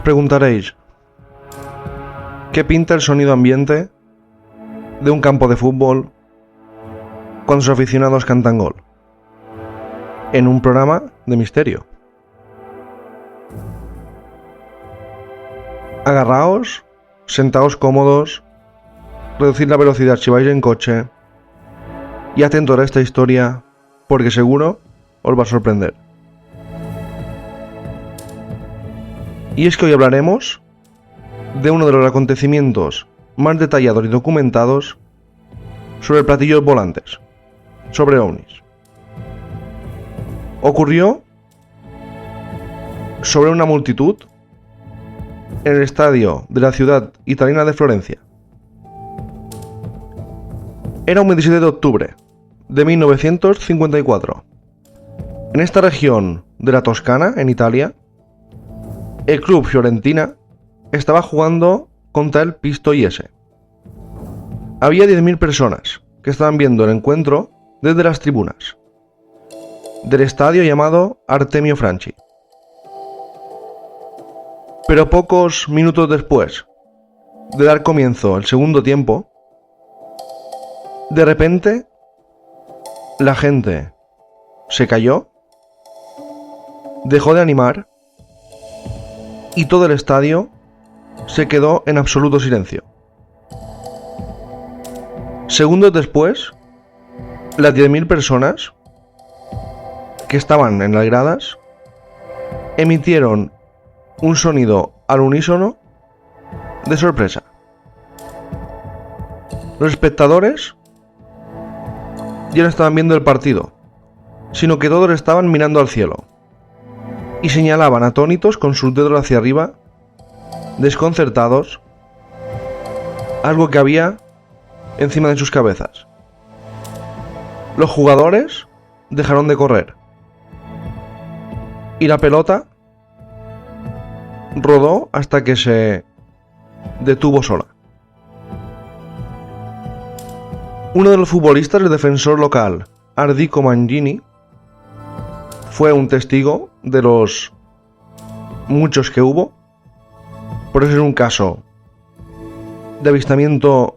Os preguntaréis, ¿qué pinta el sonido ambiente de un campo de fútbol cuando sus aficionados cantan gol? En un programa de misterio. Agarraos, sentaos cómodos, reducid la velocidad si vais en coche y atentos a esta historia porque seguro os va a sorprender. Y es que hoy hablaremos de uno de los acontecimientos más detallados y documentados sobre platillos volantes, sobre ovnis. Ocurrió sobre una multitud en el estadio de la ciudad italiana de Florencia. Era un 27 de octubre de 1954. En esta región de la Toscana, en Italia, el club Fiorentina estaba jugando contra el Pistoiese. Había 10.000 personas que estaban viendo el encuentro desde las tribunas del estadio llamado Artemio Franchi. Pero pocos minutos después de dar comienzo al segundo tiempo, de repente la gente se cayó, dejó de animar y todo el estadio se quedó en absoluto silencio. Segundos después, las 10.000 personas que estaban en las gradas emitieron un sonido al unísono de sorpresa. Los espectadores ya no estaban viendo el partido, sino que todos estaban mirando al cielo y señalaban atónitos con sus dedos hacia arriba, desconcertados, algo que había encima de sus cabezas. Los jugadores dejaron de correr y la pelota rodó hasta que se detuvo sola. Uno de los futbolistas, el defensor local, Ardico Mangini, fue un testigo de los muchos que hubo. Por eso es un caso de avistamiento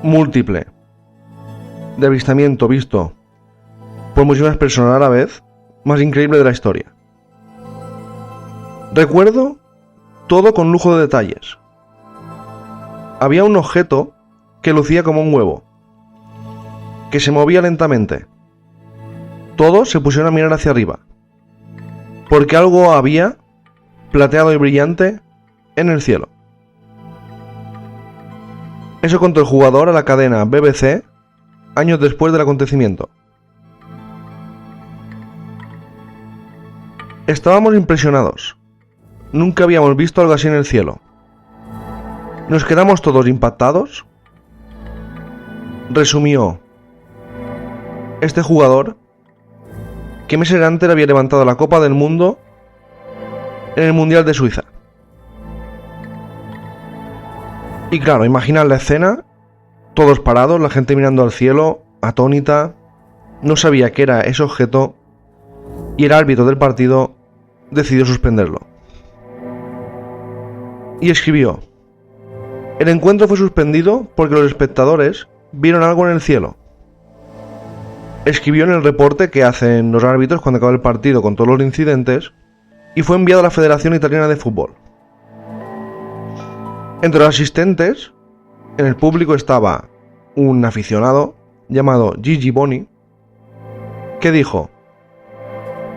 múltiple, de avistamiento visto por muchísimas personas a la vez, más increíble de la historia. Recuerdo todo con lujo de detalles. Había un objeto que lucía como un huevo, que se movía lentamente. Todos se pusieron a mirar hacia arriba, porque algo había plateado y brillante en el cielo. Eso contó el jugador a la cadena BBC años después del acontecimiento. Estábamos impresionados. Nunca habíamos visto algo así en el cielo. Nos quedamos todos impactados, resumió este jugador, que meses antes había levantado la Copa del Mundo en el Mundial de Suiza. Y claro, imaginad la escena, todos parados, la gente mirando al cielo, atónita, no sabía qué era ese objeto y el árbitro del partido decidió suspenderlo. Y escribió: el encuentro fue suspendido porque los espectadores vieron algo en el cielo. Escribió en el reporte que hacen los árbitros cuando acaba el partido con todos los incidentes y fue enviado a la Federación Italiana de Fútbol. Entre los asistentes, en el público estaba un aficionado llamado Gigi Boni, que dijo: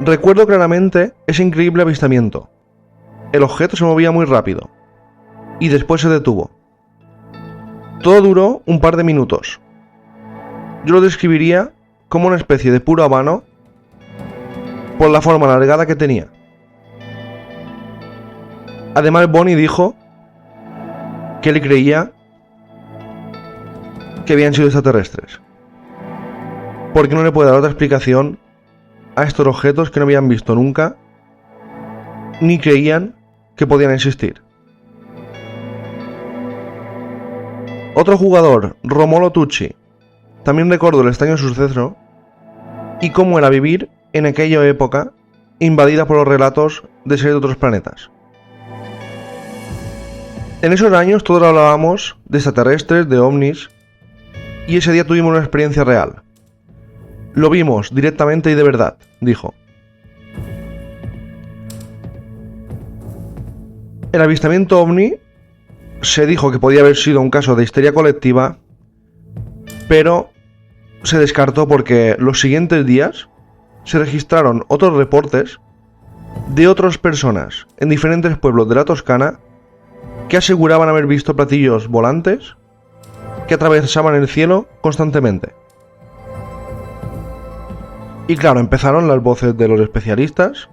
recuerdo claramente ese increíble avistamiento. El objeto se movía muy rápido y después se detuvo. Todo duró un par de minutos. Yo lo describiría como una especie de puro habano por la forma alargada que tenía. Además, Boni dijo que él creía que habían sido extraterrestres, porque no le puede dar otra explicación a estos objetos que no habían visto nunca ni creían que podían existir. Otro jugador, Romolo Tucci, también recordó el extraño suceso y cómo era vivir en aquella época invadida por los relatos de seres de otros planetas. En esos años todos hablábamos de extraterrestres, de ovnis, y ese día tuvimos una experiencia real. Lo vimos directamente y de verdad, dijo. El avistamiento ovni se dijo que podía haber sido un caso de histeria colectiva, pero se descartó porque los siguientes días se registraron otros reportes de otras personas en diferentes pueblos de la Toscana que aseguraban haber visto platillos volantes que atravesaban el cielo constantemente. Y claro, empezaron las voces de los especialistas,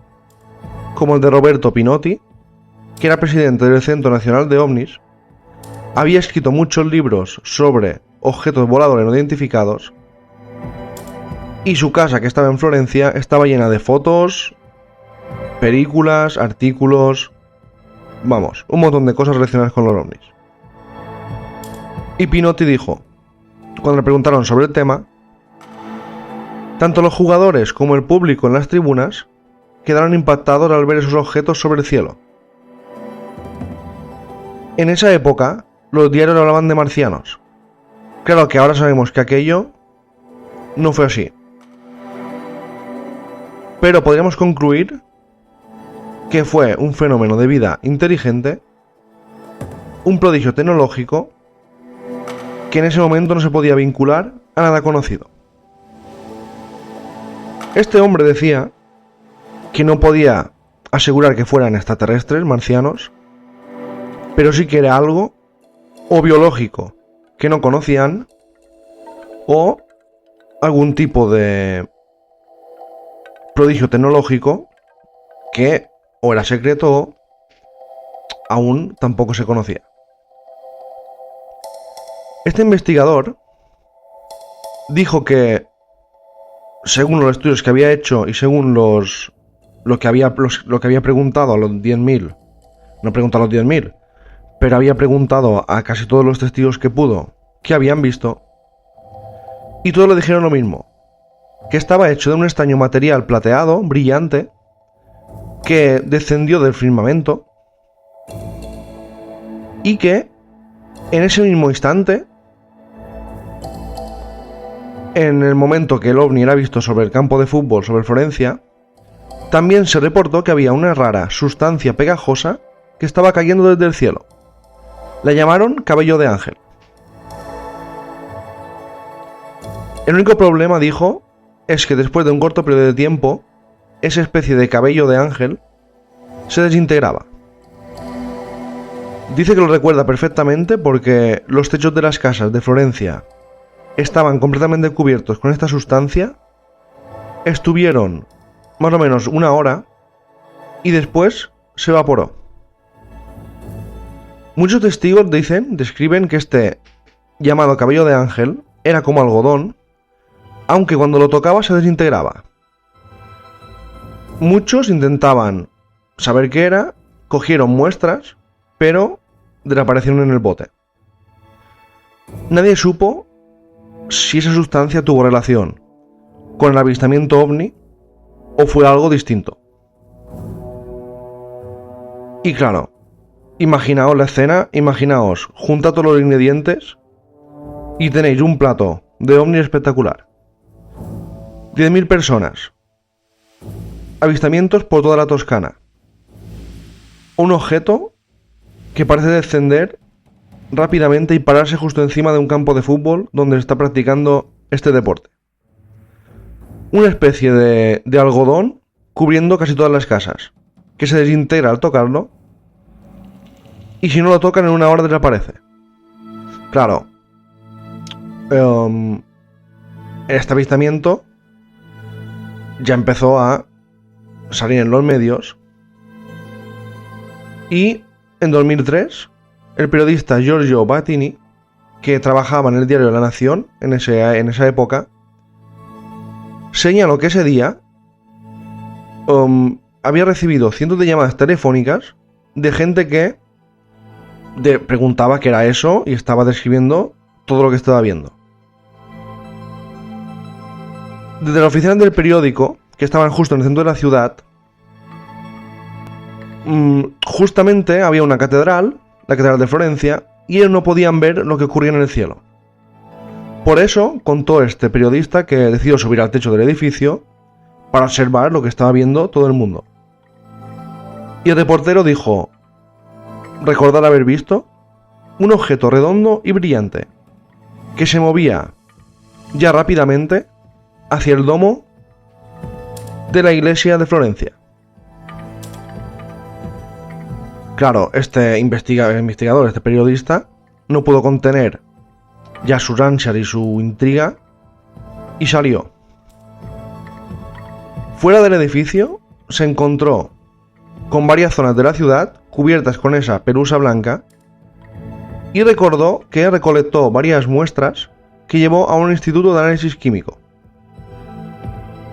como el de Roberto Pinotti, que era presidente del Centro Nacional de OVNIs, había escrito muchos libros sobre objetos voladores no identificados, y su casa, que estaba en Florencia, estaba llena de fotos, películas, artículos, vamos, un montón de cosas relacionadas con los ovnis. Y Pinotti dijo, cuando le preguntaron sobre el tema, tanto los jugadores como el público en las tribunas quedaron impactados al ver esos objetos sobre el cielo. En esa época, los diarios hablaban de marcianos. Claro que ahora sabemos que aquello no fue así. Pero podríamos concluir que fue un fenómeno de vida inteligente, un prodigio tecnológico, que en ese momento no se podía vincular a nada conocido. Este hombre decía que no podía asegurar que fueran extraterrestres, marcianos, pero sí que era algo o biológico que no conocían o algún tipo de prodigio tecnológico que o era secreto o aún tampoco se conocía. Este investigador dijo que, según los estudios que había hecho y según lo que había preguntado a los 10.000, no preguntó a los 10.000, pero había preguntado a casi todos los testigos que pudo qué habían visto, y todos le dijeron lo mismo, que estaba hecho de un extraño material plateado, brillante, que descendió del firmamento y que en ese mismo instante, en el momento que el ovni era visto sobre el campo de fútbol sobre Florencia, también se reportó que había una rara sustancia pegajosa que estaba cayendo desde el cielo. La llamaron cabello de ángel. El único problema, dijo, es que después de un corto periodo de tiempo, esa especie de cabello de ángel se desintegraba. Dice que lo recuerda perfectamente porque los techos de las casas de Florencia estaban completamente cubiertos con esta sustancia, estuvieron más o menos una hora y después se evaporó. Muchos testigos describen que este llamado cabello de ángel era como algodón, aunque cuando lo tocaba se desintegraba. Muchos intentaban saber qué era, cogieron muestras, pero desaparecieron en el bote. Nadie supo si esa sustancia tuvo relación con el avistamiento ovni o fue algo distinto. Y claro, imaginaos la escena, imaginaos, junta todos los ingredientes y tenéis un plato de ovni espectacular. 10.000 personas. Avistamientos por toda la Toscana. Un objeto que parece descender rápidamente y pararse justo encima de un campo de fútbol donde se está practicando este deporte. Una especie de algodón cubriendo casi todas las casas, que se desintegra al tocarlo y si no lo tocan en una hora desaparece. Claro, este avistamiento ya empezó a salir en los medios y en 2003 el periodista Giorgio Battini, que trabajaba en el diario La Nación en esa época, señaló que ese día había recibido cientos de llamadas telefónicas de gente que preguntaba qué era eso y estaba describiendo todo lo que estaba viendo. Desde la oficina del periódico, que estaban justo en el centro de la ciudad, justamente había una catedral, la catedral de Florencia, y ellos no podían ver lo que ocurría en el cielo. Por eso contó este periodista que decidió subir al techo del edificio para observar lo que estaba viendo todo el mundo. Y el reportero dijo recordar haber visto un objeto redondo y brillante que se movía ya rápidamente hacia el domo de la iglesia de Florencia. Claro, este investigador, este periodista, no pudo contener ya sus ansias y su intriga y salió. Fuera del edificio se encontró con varias zonas de la ciudad cubiertas con esa pelusa blanca y recordó que recolectó varias muestras que llevó a un instituto de análisis químico.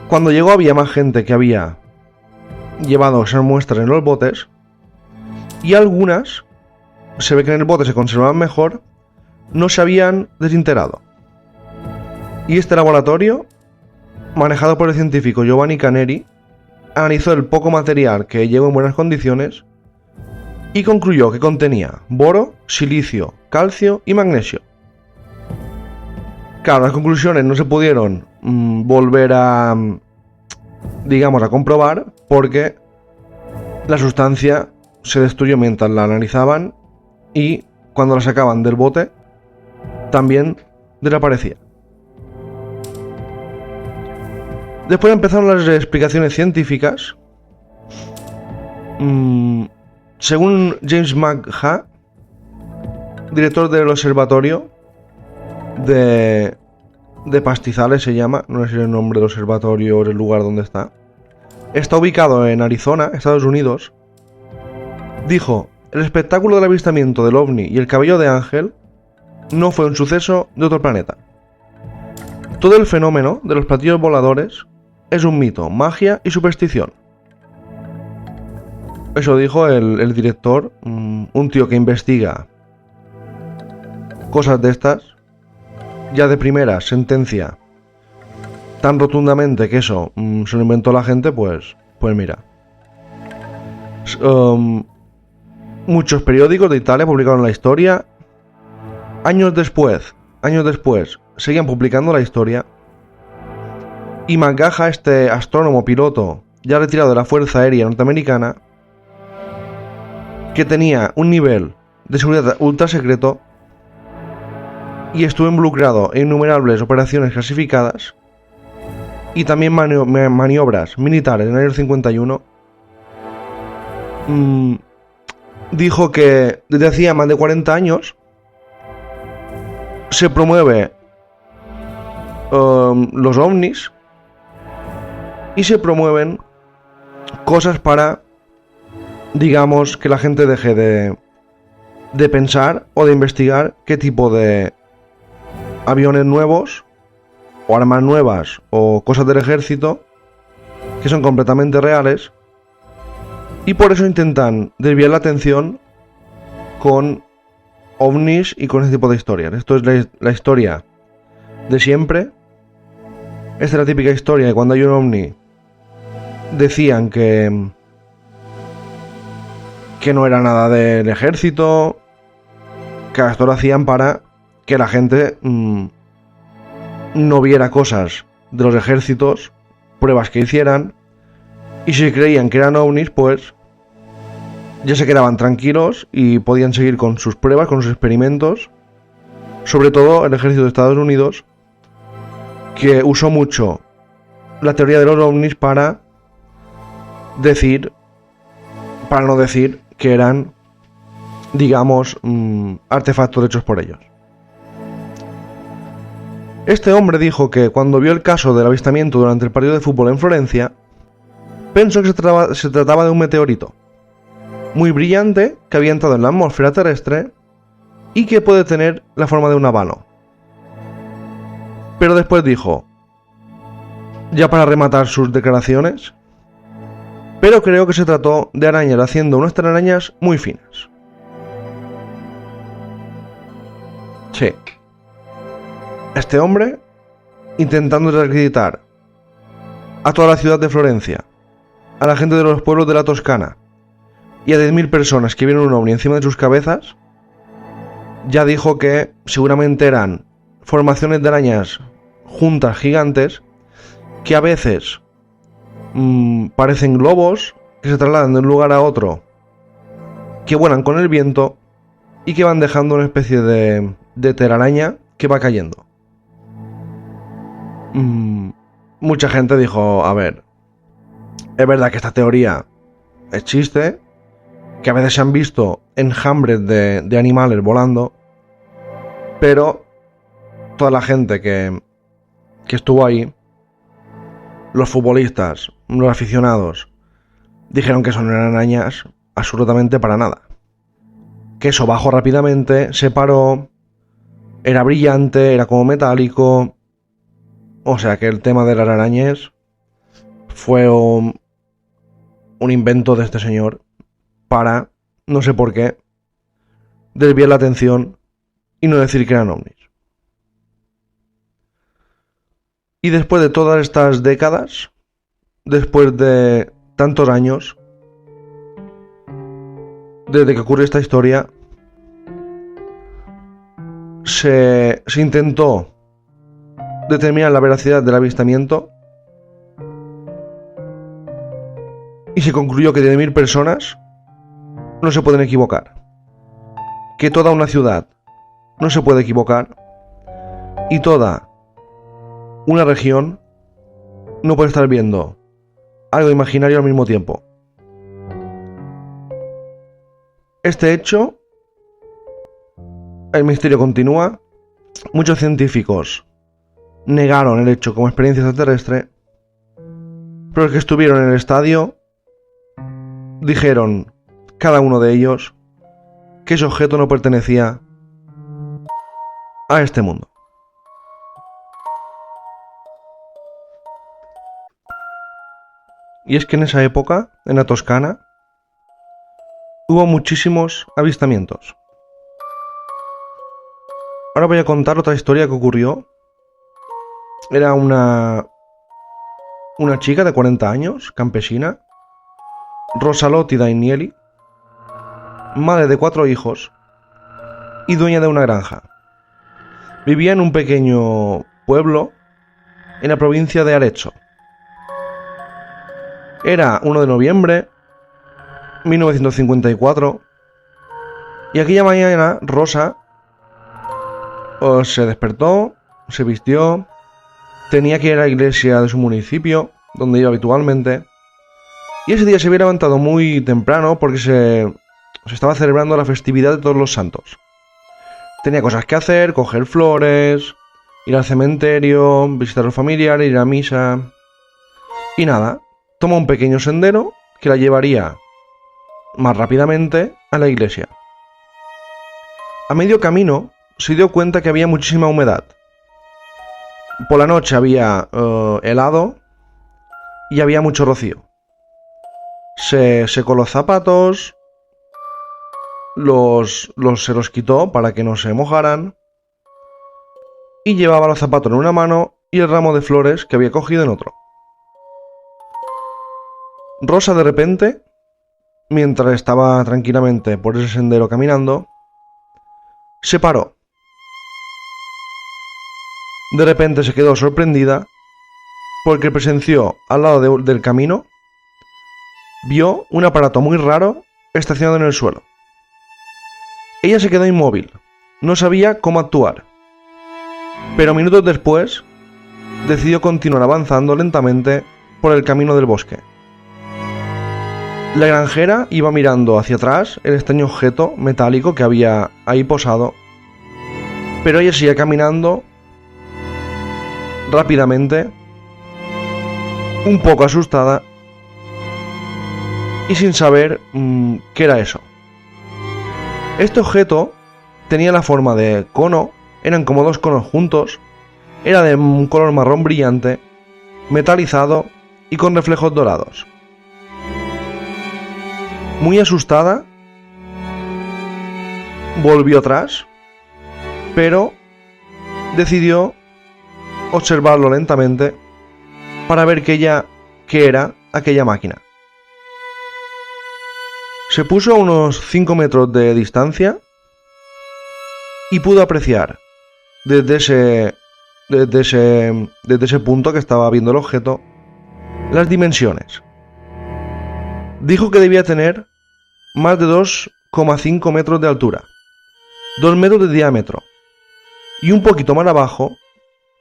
Cuando llegó había más gente que había llevado esas muestras en los botes y algunas, se ve que en el bote se conservaban mejor, no se habían desintegrado. Y este laboratorio, manejado por el científico Giovanni Caneri, analizó el poco material que llegó en buenas condiciones y concluyó que contenía boro, silicio, calcio y magnesio. Claro, las conclusiones no se pudieron volver a, digamos, a comprobar porque la sustancia se destruyó mientras la analizaban y cuando la sacaban del bote también desaparecía. Después empezaron las explicaciones científicas. Según James McHugh, director del observatorio de pastizales se llama, no sé si es el nombre del observatorio o el lugar donde está ubicado en Arizona, Estados Unidos, dijo: el espectáculo del avistamiento del ovni y el cabello de ángel no fue un suceso de otro planeta. Todo el fenómeno de los platillos voladores es un mito, magia y superstición. Eso dijo el director, un tío que investiga cosas de estas, ya de primera sentencia tan rotundamente que eso se lo inventó la gente, pues mira. Muchos periódicos de Italia publicaron la historia. Años después, seguían publicando la historia. Y McGaha, este astrónomo piloto ya retirado de la Fuerza Aérea Norteamericana, que tenía un nivel de seguridad ultra secreto y estuvo involucrado en innumerables operaciones clasificadas y también maniobras militares en el año 51, dijo que desde hacía más de 40 años se promueve los ovnis y se promueven cosas para, digamos, que la gente deje de pensar o de investigar qué tipo de aviones nuevos o armas nuevas o cosas del ejército que son completamente reales, y por eso intentan desviar la atención con ovnis y con ese tipo de historias. Esto es la historia de siempre. Esta es la típica historia de cuando hay un ovni decían que no era nada del ejército, que esto lo hacían para que la gente no viera cosas de los ejércitos, pruebas que hicieran, y si creían que eran ovnis, pues ya se quedaban tranquilos y podían seguir con sus pruebas, con sus experimentos. Sobre todo el ejército de Estados Unidos, que usó mucho la teoría de los ovnis para no decir que eran, digamos, artefactos hechos por ellos. Este hombre dijo que cuando vio el caso del avistamiento durante el partido de fútbol en Florencia, pensó que se trataba de un meteorito muy brillante que había entrado en la atmósfera terrestre y que puede tener la forma de un habano. Pero después dijo, ya para rematar sus declaraciones: pero creo que se trató de arañas haciendo unas telarañas muy finas. Sí. Este hombre, intentando desacreditar a toda la ciudad de Florencia, a la gente de los pueblos de la Toscana y a 10.000 personas que vieron un ovni encima de sus cabezas, ya dijo que seguramente eran formaciones de arañas juntas gigantes que a veces parecen globos que se trasladan de un lugar a otro, que vuelan con el viento y que van dejando una especie de telaraña que va cayendo. Mucha gente dijo, a ver, es verdad que esta teoría es chiste, que a veces se han visto enjambres de animales volando, pero toda la gente que estuvo ahí, los futbolistas, los aficionados, dijeron que eso no eran arañas absolutamente para nada. Que eso bajó rápidamente, se paró, era brillante, era como metálico. O sea que el tema de las arañas fue un invento de este señor para, no sé por qué, desviar la atención y no decir que eran ovnis. Y después de todas estas décadas, después de tantos años, desde que ocurrió esta historia, se intentó determinar la veracidad del avistamiento y se concluyó que de 10.000 personas no se pueden equivocar, que toda una ciudad no se puede equivocar y toda una región no puede estar viendo algo imaginario al mismo tiempo. Este hecho, el misterio continúa. Muchos científicos negaron el hecho como experiencia extraterrestre, pero los que estuvieron en el estadio dijeron, cada uno de ellos, que ese objeto no pertenecía a este mundo. Y es que en esa época, en la Toscana, hubo muchísimos avistamientos. Ahora voy a contar otra historia que ocurrió. Era una chica de 40 años, campesina, Rosalotti Dainieli, madre de 4 hijos y dueña de una granja. Vivía en un pequeño pueblo en la provincia de Arezzo. Era 1 de noviembre 1954 y aquella mañana Rosa se despertó, se vistió, tenía que ir a la iglesia de su municipio, donde iba habitualmente, y ese día se había levantado muy temprano porque se estaba celebrando la festividad de todos los santos. Tenía cosas que hacer, coger flores, ir al cementerio, visitar a los familiares, ir a misa. Y nada, toma un pequeño sendero que la llevaría más rápidamente a la iglesia. A medio camino se dio cuenta que había muchísima humedad. Por la noche había helado y había mucho rocío. Se secó los zapatos, se los quitó para que no se mojaran y llevaba los zapatos en una mano y el ramo de flores que había cogido en otro. Rosa de repente, mientras estaba tranquilamente por ese sendero caminando, se paró. De repente se quedó sorprendida porque presenció al lado del camino, vio un aparato muy raro estacionado en el suelo. Ella se quedó inmóvil, no sabía cómo actuar, pero minutos después decidió continuar avanzando lentamente por el camino del bosque. La granjera iba mirando hacia atrás el extraño objeto metálico que había ahí posado, pero ella seguía caminando rápidamente, un poco asustada y sin saber qué era eso. Este objeto tenía la forma de cono, eran como 2 conos juntos, era de un color marrón brillante, metalizado y con reflejos dorados. Muy asustada, volvió atrás, pero decidió observarlo lentamente para ver qué era aquella máquina. Se puso a unos 5 metros de distancia y pudo apreciar desde ese punto que estaba viendo el objeto las dimensiones. Dijo que debía tener más de 2,5 metros de altura, 2 metros de diámetro, y un poquito más abajo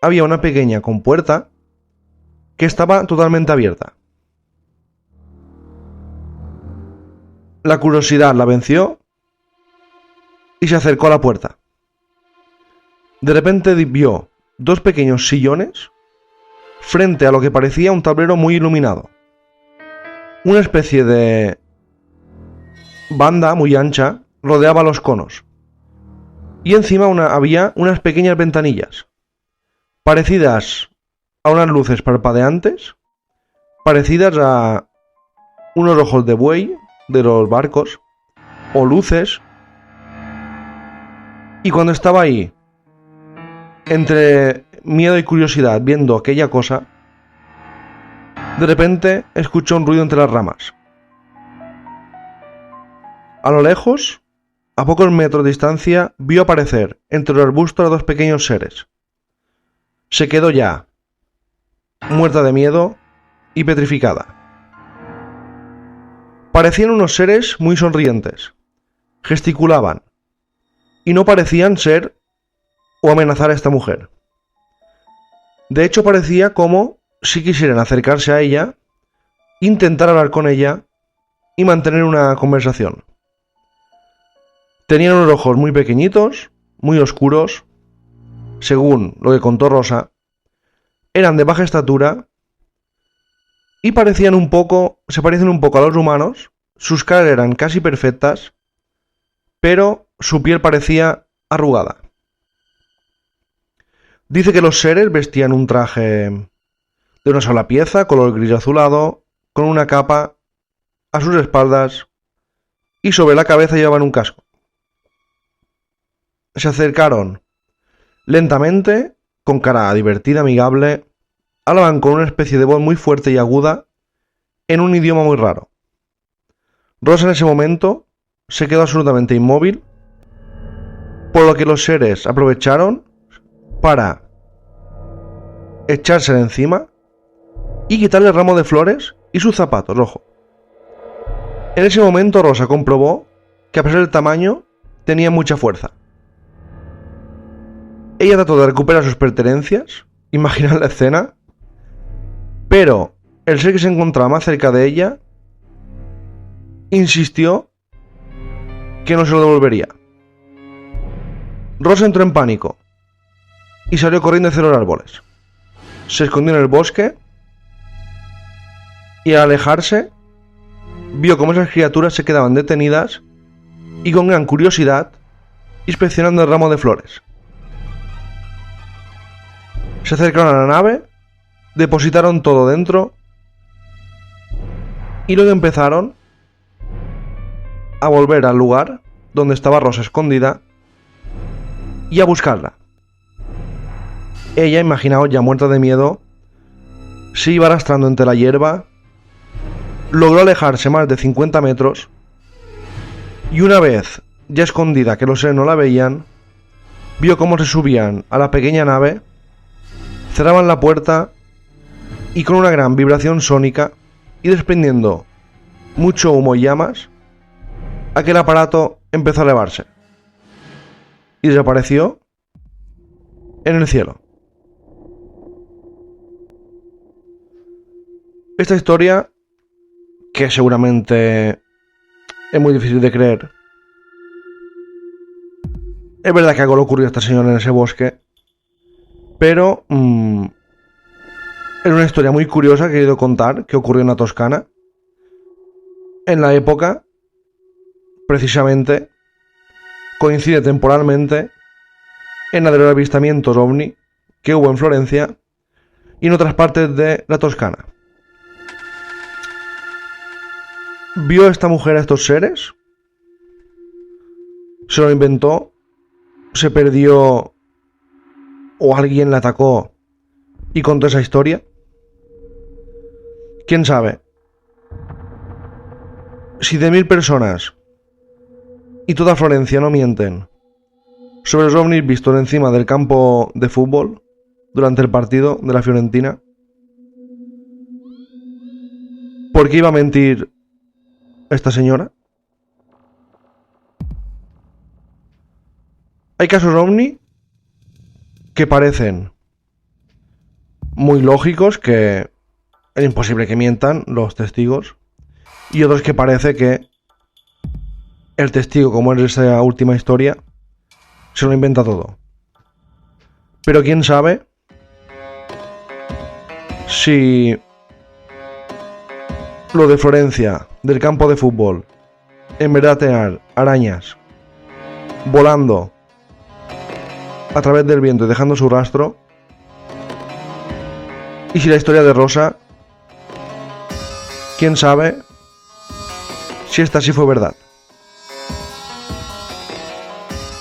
había una pequeña compuerta que estaba totalmente abierta. La curiosidad la venció y se acercó a la puerta. De repente vio 2 pequeños sillones frente a lo que parecía un tablero muy iluminado. Una especie de banda muy ancha rodeaba los conos y encima había unas pequeñas ventanillas parecidas a unas luces parpadeantes, parecidas a unos ojos de buey de los barcos o luces. Y cuando estaba ahí, entre miedo y curiosidad viendo aquella cosa, de repente escuchó un ruido entre las ramas. A lo lejos, a pocos metros de distancia, vio aparecer entre los arbustos a 2 pequeños seres. Se quedó ya, muerta de miedo y petrificada. Parecían unos seres muy sonrientes, gesticulaban, y no parecían ser o amenazar a esta mujer. De hecho, parecía como si quisieran acercarse a ella, intentar hablar con ella y mantener una conversación. Tenían unos ojos muy pequeñitos, muy oscuros, según lo que contó Rosa, eran de baja estatura y se parecían un poco a los humanos. Sus caras eran casi perfectas, pero su piel parecía arrugada. Dice que los seres vestían un traje de una sola pieza, color gris azulado, con una capa a sus espaldas y sobre la cabeza llevaban un casco. Se acercaron lentamente, con cara divertida, amigable, hablaban con una especie de voz muy fuerte y aguda en un idioma muy raro. Rosa en ese momento se quedó absolutamente inmóvil, por lo que los seres aprovecharon para echársela encima y quitarle el ramo de flores y sus zapatos rojos. En ese momento Rosa comprobó que a pesar del tamaño tenía mucha fuerza. Ella trató de recuperar sus pertenencias, imaginad la escena, pero el ser que se encontraba más cerca de ella insistió que no se lo devolvería. Rosa entró en pánico y salió corriendo hacia los árboles. Se escondió en el bosque y al alejarse vio cómo esas criaturas se quedaban detenidas y con gran curiosidad inspeccionando el ramo de flores. Se acercaron a la nave, depositaron todo dentro y luego empezaron a volver al lugar donde estaba Rosa escondida y a buscarla. Ella, imaginaos, ya muerta de miedo, se iba arrastrando entre la hierba, logró alejarse más de 50 metros y una vez ya escondida que los seres no la veían, vio cómo se subían a la pequeña nave, cerraban la puerta y con una gran vibración sónica y desprendiendo mucho humo y llamas, aquel aparato empezó a elevarse y desapareció en el cielo. Esta historia, que seguramente es muy difícil de creer, es verdad que algo le ocurrió a esta señora en ese bosque, pero es una historia muy curiosa que he querido contar, que ocurrió en la Toscana, en la época, precisamente, coincide temporalmente en la de los avistamientos ovni que hubo en Florencia y en otras partes de la Toscana. ¿Vio esta mujer a estos seres? ¿Se lo inventó? ¿Se perdió? ¿O alguien la atacó y contó esa historia? ¿Quién sabe? Si de 1000 personas y toda Florencia no mienten sobre los ovnis vistos encima del campo de fútbol durante el partido de la Fiorentina, ¿por qué iba a mentir esta señora? Hay casos ovni que parecen muy lógicos, que es imposible que mientan los testigos, y otros que parece que el testigo, como es esa última historia, se lo inventa todo. Pero quién sabe si lo de Florencia, del campo de fútbol, en verdad tener arañas volando a través del viento y dejando su rastro, y si la historia de Rosa, quién sabe si esta sí fue verdad.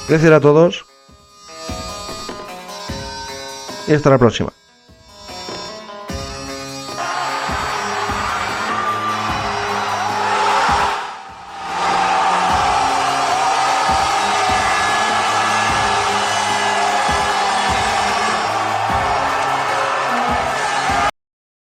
Gracias a todos y hasta la próxima.